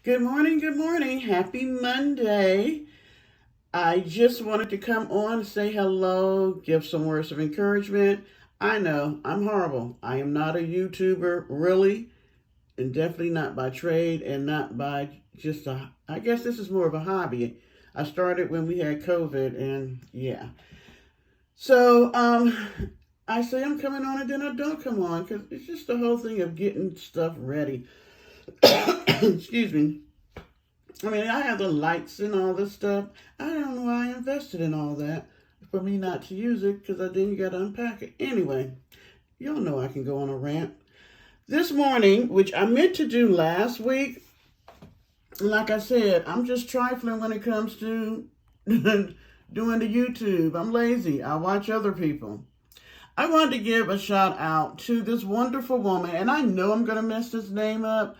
Good morning, good morning. Happy Monday. I just wanted to come on, say hello, give some words of encouragement. I know I'm horrible. I am not a YouTuber, really, and definitely not by trade and not by I guess this is more of a hobby. I started when we had COVID, and yeah. So, I say I'm coming on and then I don't come on because it's just the whole thing of getting stuff ready. Excuse me. I mean, I have the lights and all this stuff. I don't know why I invested in all that for me not to use it because I didn't got to unpack it. Anyway, y'all know I can go on a rant. This morning, which I meant to do last week, like I said, I'm just trifling when it comes to doing the YouTube. I'm lazy. I watch other people. I wanted to give a shout out to this wonderful woman, and I know I'm going to mess this name up.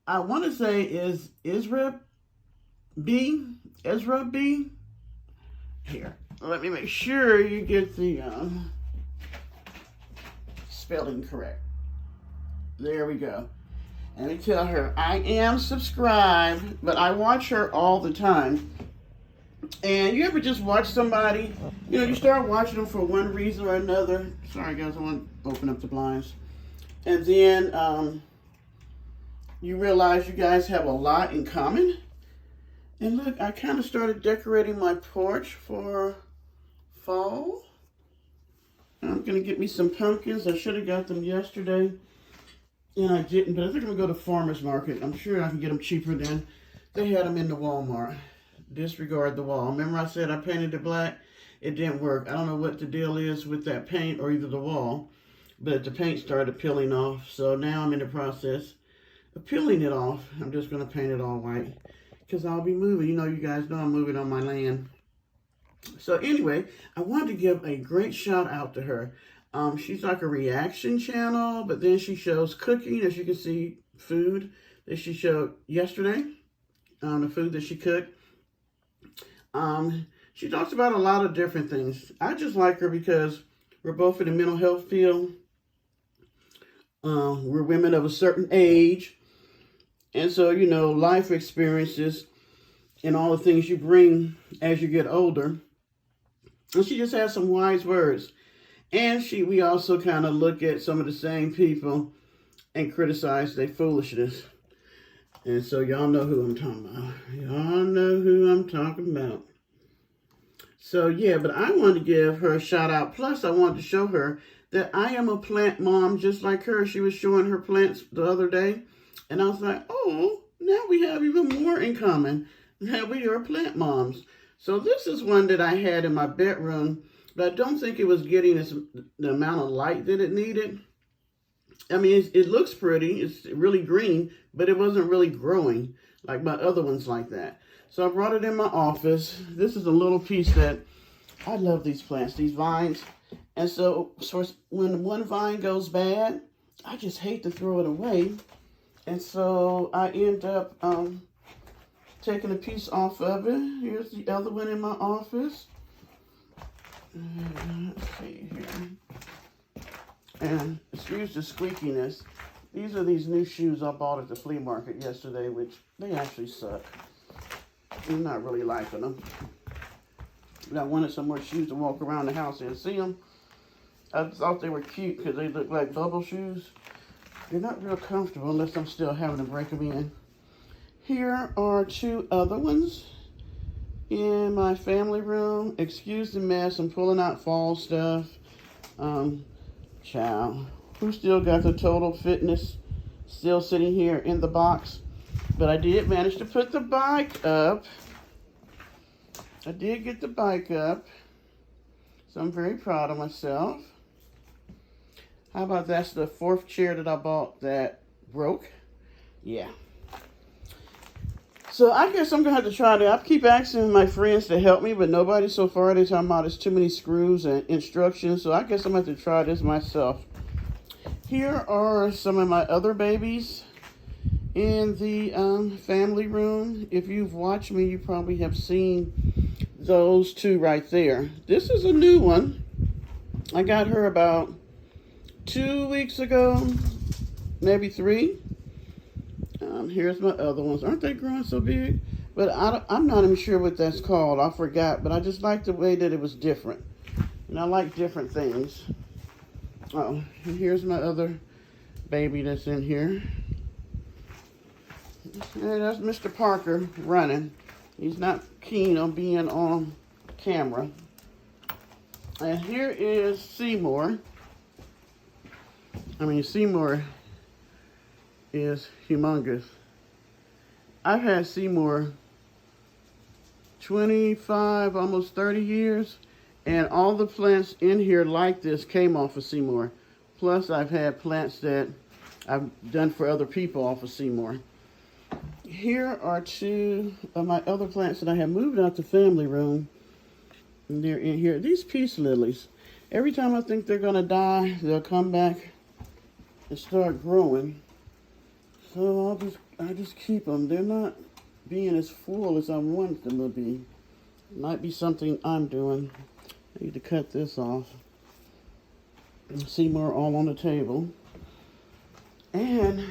I want to say is Erizb B. Erizb B. Here, let me make sure you get the spelling correct. There we go. And let me tell her, I am subscribed, but I watch her all the time. And you ever just watch somebody, you start watching them for one reason or another. Sorry, guys, I want to open up the blinds. And then you realize you guys have a lot in common. And look, I kind of started decorating my porch for fall. I'm going to get me some pumpkins. I should have got them yesterday, and I didn't. But I think I'm going to go to farmer's market. I'm sure I can get them cheaper than they had them in the Walmart. Disregard the wall. Remember I said I painted it black? It didn't work. I don't know what the deal is with that paint or either the wall, but the paint started peeling off. So now I'm in the process of peeling it off. I'm just going to paint it all white because I'll be moving. You guys know I'm moving on my land. So anyway, I wanted to give a great shout out to her. She's like a reaction channel, but then she shows cooking. As you can see, food that she showed yesterday, the food that she cooked. She talks about a lot of different things. I just like her because we're both in the mental health field. We're women of a certain age. And so, life experiences and all the things you bring as you get older. And she just has some wise words. And we also kind of look at some of the same people and criticize their foolishness. And so y'all know who I'm talking about. Y'all know who I'm talking about. So yeah, but I wanted to give her a shout out. Plus, I wanted to show her that I am a plant mom just like her. She was showing her plants the other day. And I was like, oh, now we have even more in common that we are plant moms. So this is one that I had in my bedroom, but I don't think it was getting the amount of light that it needed. I mean, it looks pretty. It's really green, but it wasn't really growing like my other ones like that. So I brought it in my office. This is a little piece that I love these plants, these vines. And so when one vine goes bad, I just hate to throw it away. And so I end up taking a piece off of it. Here's the other one in my office. Let's see here. And excuse the squeakiness. These are these new shoes I bought at the flea market yesterday, which they actually suck. I'm not really liking them. But I wanted some more shoes to walk around the house and see them. I thought they were cute because they look like bubble shoes. They're not real comfortable unless I'm still having to break them in. Here are two other ones in my family room. Excuse the mess. I'm pulling out fall stuff. Child, who still got the Total Fitness still sitting here in the box? But I did manage to put the bike up. I did get the bike up. So I'm very proud of myself. How about that's the fourth chair that I bought that broke? Yeah. So I guess I'm going to have to try that. I keep asking my friends to help me, but nobody so far. They're talking about it's too many screws and instructions. So I guess I'm going to have to try this myself. Here are some of my other babies in the family room. If you've watched me, you probably have seen those two right there. This is a new one. I got her about 2 weeks ago, maybe 3. Here's my other ones. Aren't they growing so big? But I'm not even sure what that's called. I forgot. But I just like the way that it was different. And I like different things. Oh, and here's my other baby that's in here. And that's Mr. Parker running. He's not keen on being on camera. And here is Seymour. Seymour is humongous. I've had Seymour 25, almost 30 years, and all the plants in here like this came off of Seymour. Plus, I've had plants that I've done for other people off of Seymour. Here are two of my other plants that I have moved out the family room. And they're in here. These peace lilies. Every time I think they're going to die, they'll come back and start growing. So I just keep them. They're not being as full as I want them to be. Might be something I'm doing. I need to cut this off. Seymour all on the table. And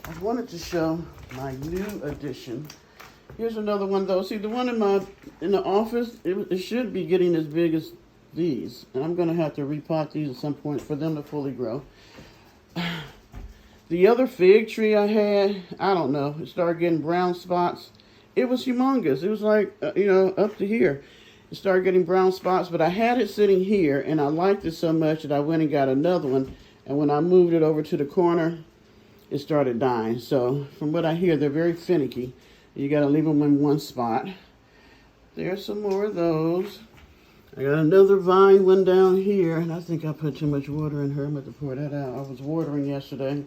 I wanted to show my new addition. Here's another one though. See, the one in the office, it should be getting as big as these. And I'm going to have to repot these at some point for them to fully grow. The other fig tree I had, I don't know, it started getting brown spots. It was humongous. It was like, up to here. It started getting brown spots, but I had it sitting here, and I liked it so much that I went and got another one. And when I moved it over to the corner, it started dying. So from what I hear, they're very finicky. You got to leave them in one spot. There's some more of those. I got another vine one down here, and I think I put too much water in her. I'm going to pour that out. I was watering yesterday.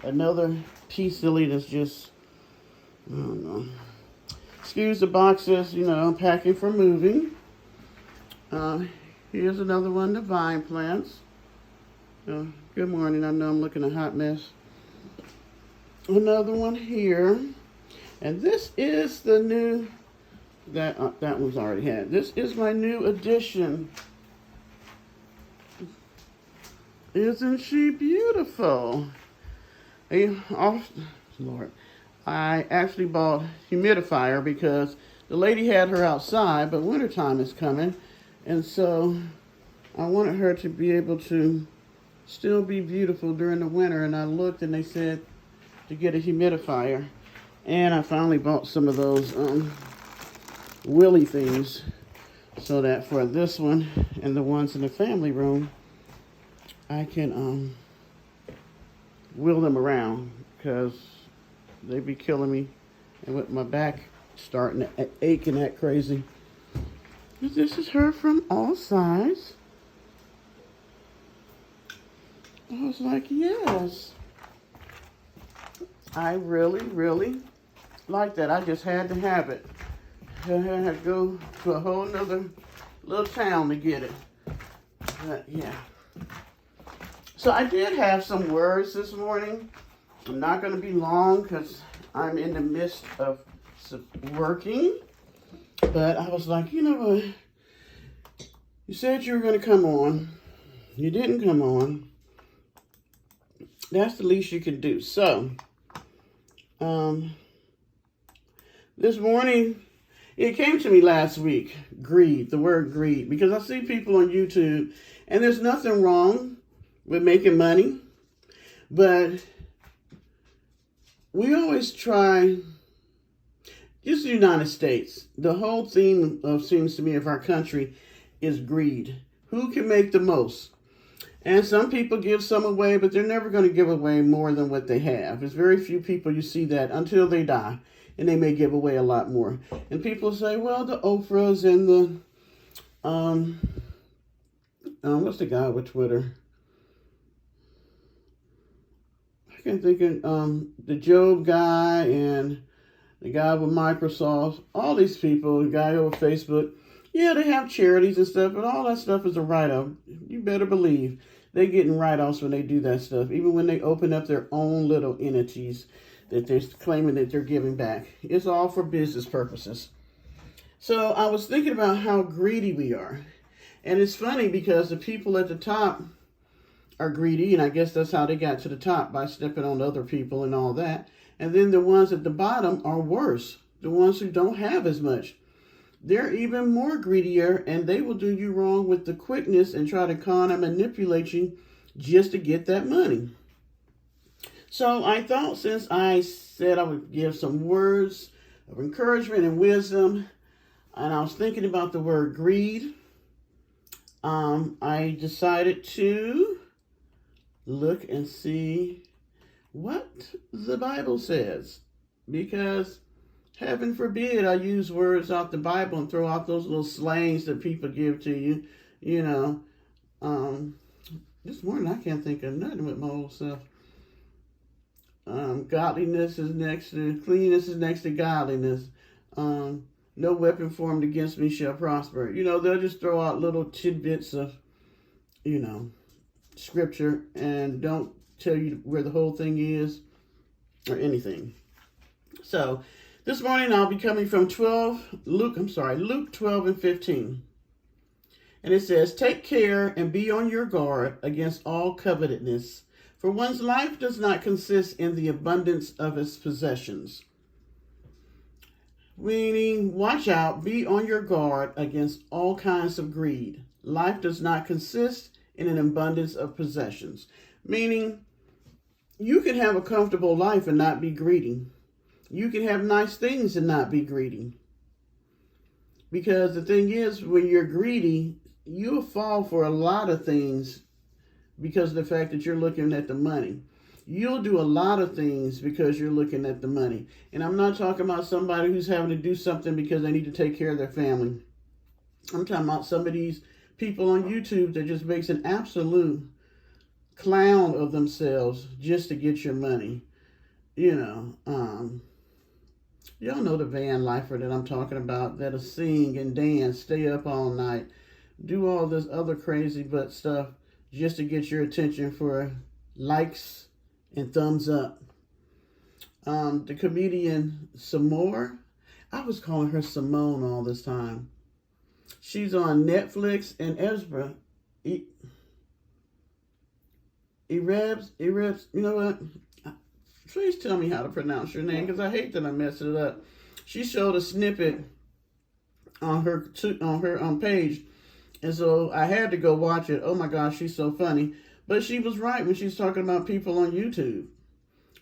Another peace lily that's just, I don't know. Excuse the boxes, I'm packing for moving. Here's another one, the vine plants. Good morning. I know I'm looking a hot mess. Another one here. And this is the new, that one's already had. This is my new addition. Isn't she beautiful? Lord, I actually bought humidifier because the lady had her outside, but wintertime is coming. And so I wanted her to be able to still be beautiful during the winter. And I looked and they said to get a humidifier. And I finally bought some of those willy things so that for this one and the ones in the family room, I can wheel them around because they be killing me. And with my back starting to ache and act crazy. This is her from all sides. I was like, yes. I really, really like that. I just had to have it. I had to go to a whole nother little town to get it. But yeah. So I did have some words this morning. I'm not going to be long because I'm in the midst of working. But I was like, you know what? You said you were going to come on. You didn't come on. That's the least you can do. So, this morning, it came to me last week, greed, the word greed, because I see people on YouTube, and there's nothing wrong with making money, but we always try, just the United States, the whole theme of, seems to me, of our country is greed. Who can make the most? And some people give some away, but they're never going to give away more than what they have. There's very few people you see that until they die, and they may give away a lot more. And people say, well, the Oprahs and the, what's the guy with Twitter? I can't think of, the Job guy and the guy with Microsoft, all these people, the guy over Facebook, yeah, they have charities and stuff, but all that stuff is a write-off. You better believe they're getting write-offs when they do that stuff, even when they open up their own little entities that they're claiming that they're giving back. It's all for business purposes. So I was thinking about how greedy we are. And it's funny because the people at the top are greedy, and I guess that's how they got to the top, by stepping on other people and all that. And then the ones at the bottom are worse. The ones who don't have as much. They're even more greedier, and they will do you wrong with the quickness and try to con and manipulate you just to get that money. So I thought, since I said I would give some words of encouragement and wisdom, and I was thinking about the word greed, I decided to look and see what the Bible says, because heaven forbid I use words out the Bible and throw out those little slangs that people give to you. You know, this morning I can't think of nothing with my old self. Godliness is next to, cleanness is next to godliness. No weapon formed against me shall prosper. You know, they'll just throw out little tidbits of, you know, scripture and don't tell you where the whole thing is or anything. So this morning I'll be coming from Luke 12 and 15. And it says, "Take care and be on your guard against all covetousness, for one's life does not consist in the abundance of his possessions." Meaning, watch out, be on your guard against all kinds of greed. Life does not consist in an abundance of possessions. Meaning, you can have a comfortable life and not be greedy. You can have nice things and not be greedy. Because the thing is, when you're greedy, you'll fall for a lot of things because of the fact that you're looking at the money. You'll do a lot of things because you're looking at the money. And I'm not talking about somebody who's having to do something because they need to take care of their family. I'm talking about some of these people on YouTube that just makes an absolute clown of themselves just to get your money. You know, y'all know the van lifer that I'm talking about, that'll sing and dance, stay up all night, do all this other crazy butt stuff just to get your attention for likes and thumbs up. The comedian Simone, I was calling her Simone all this time. She's on Netflix, and Erizb, you know what? Please tell me how to pronounce your name, because I hate that I messed it up. She showed a snippet on her page, and so I had to go watch it. Oh my gosh, she's so funny. But she was right when she's talking about people on YouTube,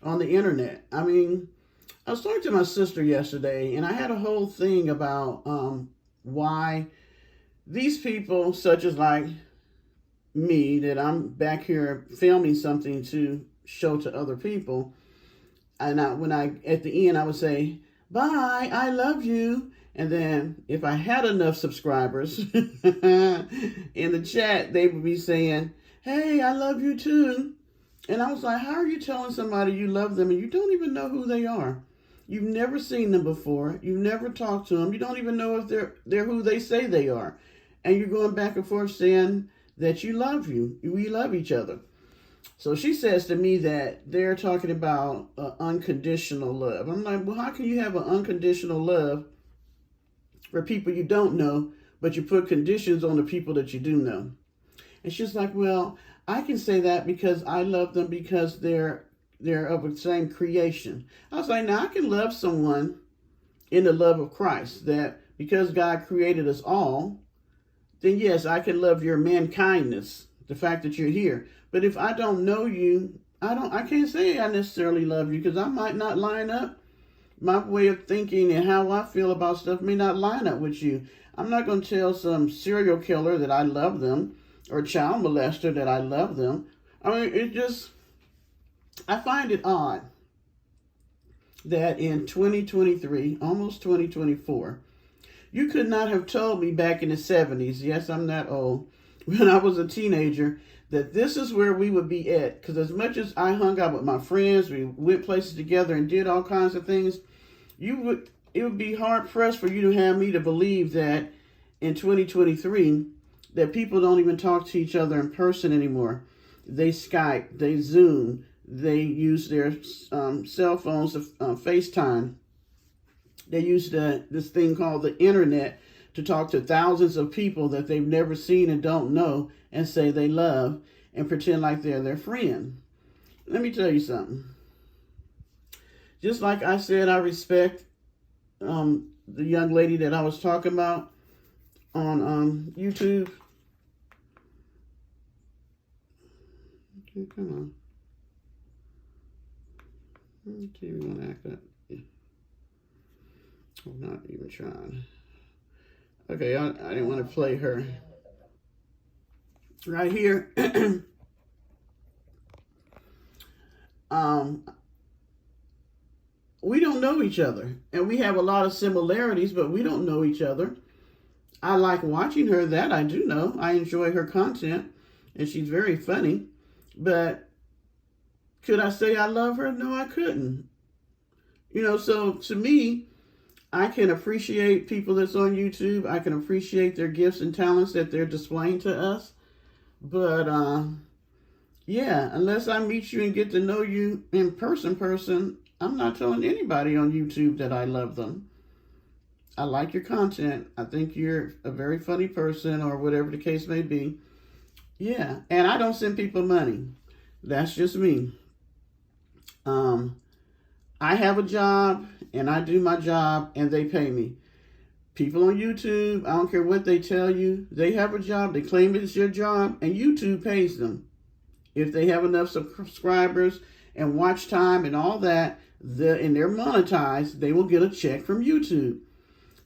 on the internet. I mean, I was talking to my sister yesterday, and I had a whole thing about why these people, such as like me, that I'm back here filming something to show to other people, and at the end I would say, "Bye, I love you." And then if I had enough subscribers in the chat, they would be saying, "Hey, I love you too." And I was like, how are you telling somebody you love them and you don't even know who they are? You've never seen them before. You've never talked to them. You don't even know if they're who they say they are. And you're going back and forth saying that you love you. We love each other. So she says to me that they're talking about unconditional love. I'm like, well, how can you have an unconditional love for people you don't know, but you put conditions on the people that you do know? And she's like, well, I can say that because I love them because they're of the same creation. I was like, now I can love someone in the love of Christ, that because God created us all, then yes, I can love your mankindness, the fact that you're here. But if I don't know you, I can't say I necessarily love you, because I might not line up. My way of thinking and how I feel about stuff may not line up with you. I'm not going to tell some serial killer that I love them, or child molester that I love them. I mean, I find it odd that in 2023, almost 2024, you could not have told me back in the 70s, yes, I'm that old, when I was a teenager, that this is where we would be at. Because as much as I hung out with my friends, we went places together and did all kinds of things, it would be hard pressed for you to have me to believe that in 2023, that people don't even talk to each other in person anymore. They Skype, they Zoom, they use their cell phones to FaceTime. They use this thing called the internet to talk to thousands of people that they've never seen and don't know, and say they love and pretend like they're their friend. Let me tell you something. just like I said, I respect the young lady that I was talking about on YouTube. Okay, come on. TV want to act up. I'm not even trying. Okay, I didn't want to play her. Right here. We don't know each other. And we have a lot of similarities, but we don't know each other. I like watching her, that I do know. I enjoy her content, and she's very funny. But could I say I love her? No, I couldn't. You know, so to me, I can appreciate people that's on YouTube. I can appreciate their gifts and talents that they're displaying to us. But, yeah, unless I meet you and get to know you in person, I'm not telling anybody on YouTube that I love them. I like your content. I think you're a very funny person, or whatever the case may be. Yeah, and I don't send people money. That's just me. I have a job, and I do my job, and they pay me. People on YouTube, I don't care what they tell you, they have a job, they claim it's your job, and YouTube pays them. If they have enough subscribers and watch time and all that, and they're monetized, they will get a check from YouTube.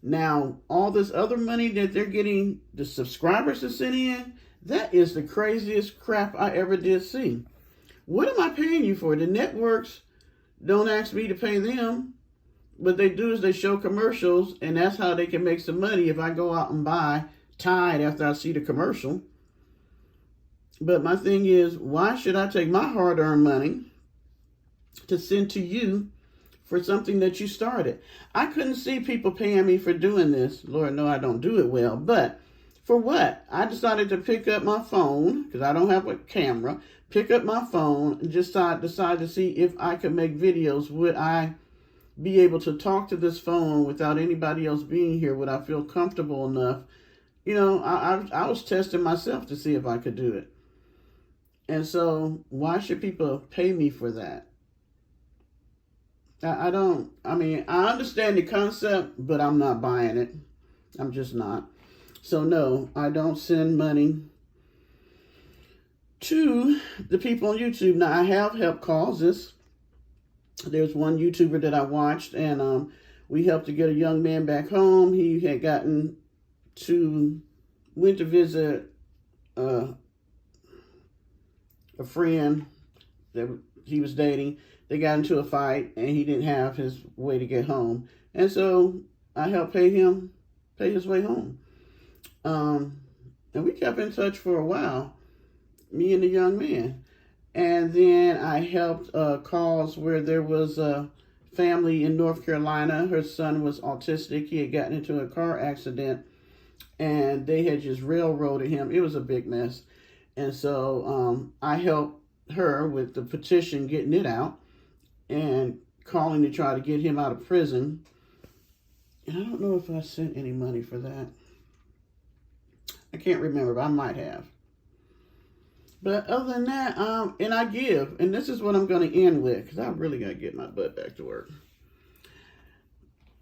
Now, all this other money that they're getting, the subscribers are sending in, that is the craziest crap I ever did see. What am I paying you for? The networks don't ask me to pay them. What they do is they show commercials, and that's how they can make some money if I go out and buy Tide after I see the commercial. But my thing is, why should I take my hard-earned money to send to you for something that you started? I couldn't see people paying me for doing this. Lord, no, I don't do it well. But for what? I decided to pick up my phone, because I don't have a camera, pick up my phone and just decide to see if I could make videos. Would I be able to talk to this phone without anybody else being here? Would I feel comfortable enough? You know, I was testing myself to see if I could do it. And so why should people pay me for that? I understand the concept, but I'm not buying it. I'm just not. So no, I don't send money to the people on YouTube. Now, I have helped causes. There's one YouTuber that I watched, and we helped to get a young man back home. He had went to visit a friend that he was dating. They got into a fight, and he didn't have his way to get home. And so I helped pay his way home. And we kept in touch for a while, me and the young man. And then I helped a cause where there was a family in North Carolina. Her son was autistic. He had gotten into a car accident, and they had just railroaded him. It was a big mess. And so I helped her with the petition, getting it out, and calling to try to get him out of prison. And I don't know if I sent any money for that. I can't remember, but I might have. But other than that, and I give, and this is what I'm going to end with, because I really got to get my butt back to work.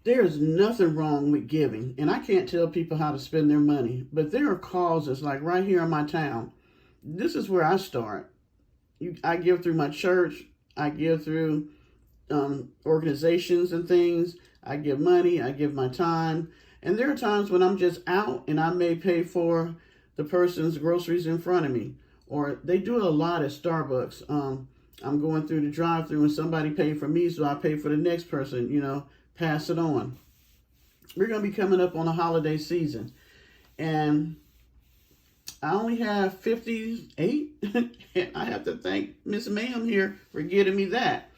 There's nothing wrong with giving, and I can't tell people how to spend their money, but there are causes, like right here in my town. This is where I start. I give through my church. I give through organizations and things. I give money. I give my time. And there are times when I'm just out, and I may pay for the person's groceries in front of me. Or they do it a lot at Starbucks. I'm going through the drive-thru and somebody paid for me, so I pay for the next person, pass it on. We're going to be coming up on the holiday season. And I only have 58. I have to thank Miss Ma'am here for getting me that.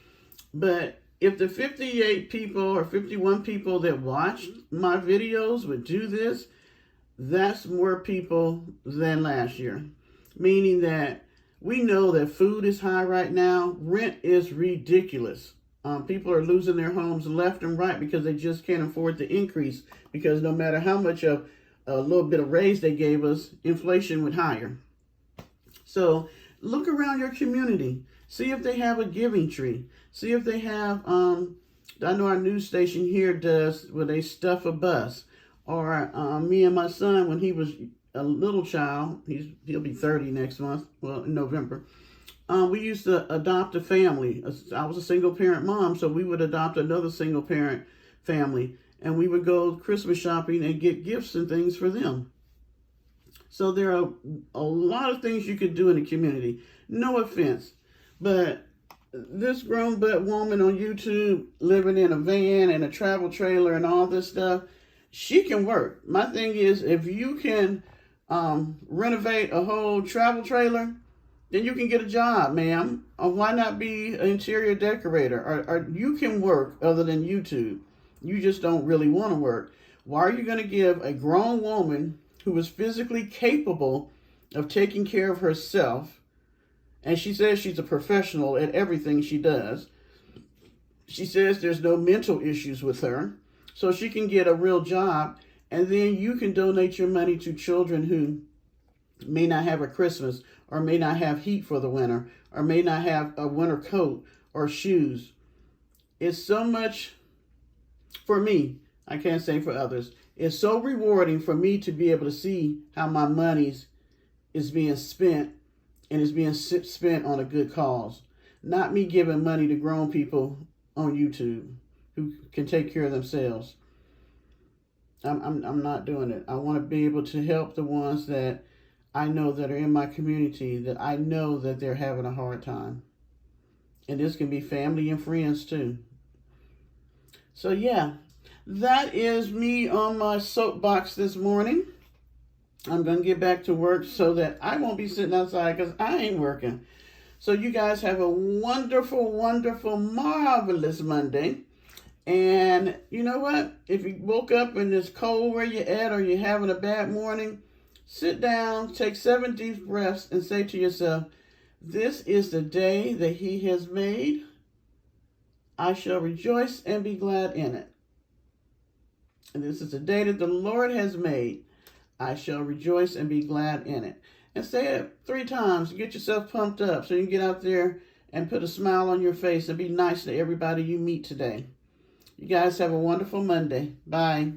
But if the 58 people or 51 people that watch my videos would do this, that's more people than last year. Meaning that we know that food is high right now. Rent is ridiculous. People are losing their homes left and right because they just can't afford the increase. Because no matter how much of a little bit of raise they gave us, inflation went higher. So look around your community. See if they have a giving tree. See if they have I know our news station here does, where they stuff a bus. Or me and my son, when he was a little child, he'll be 30 next month, well, in November. We used to adopt a family. I was a single parent mom, so we would adopt another single parent family, and we would go Christmas shopping and get gifts and things for them. So there are a lot of things you could do in the community. No offense, but this grown butt woman on YouTube living in a van and a travel trailer and all this stuff, she can work. My thing is, if you can renovate a whole travel trailer, then you can get a job, ma'am. Or why not be an interior decorator? Or you can work other than YouTube. You just don't really want to work. Why are you going to give a grown woman who is physically capable of taking care of herself, and she says she's a professional at everything she does. She says there's no mental issues with her, so she can get a real job, and then you can donate your money to children who may not have a Christmas, or may not have heat for the winter, or may not have a winter coat or shoes. It's so much, for me, I can't say for others, it's so rewarding for me to be able to see how my money is being spent, and is being spent on a good cause. Not me giving money to grown people on YouTube who can take care of themselves. I'm not doing it. I want to be able to help the ones that I know that are in my community, that I know that they're having a hard time. And this can be family and friends too. So yeah, that is me on my soapbox this morning. I'm going to get back to work so that I won't be sitting outside, because I ain't working. So you guys have a wonderful, wonderful, marvelous Monday. And you know what? If you woke up and it's cold where you're at, or you're having a bad morning, sit down, take 7 deep breaths, and say to yourself, this is the day that He has made. I shall rejoice and be glad in it. And this is the day that the Lord has made. I shall rejoice and be glad in it. And say it 3 times. Get yourself pumped up so you can get out there and put a smile on your face and be nice to everybody you meet today. You guys have a wonderful Monday. Bye.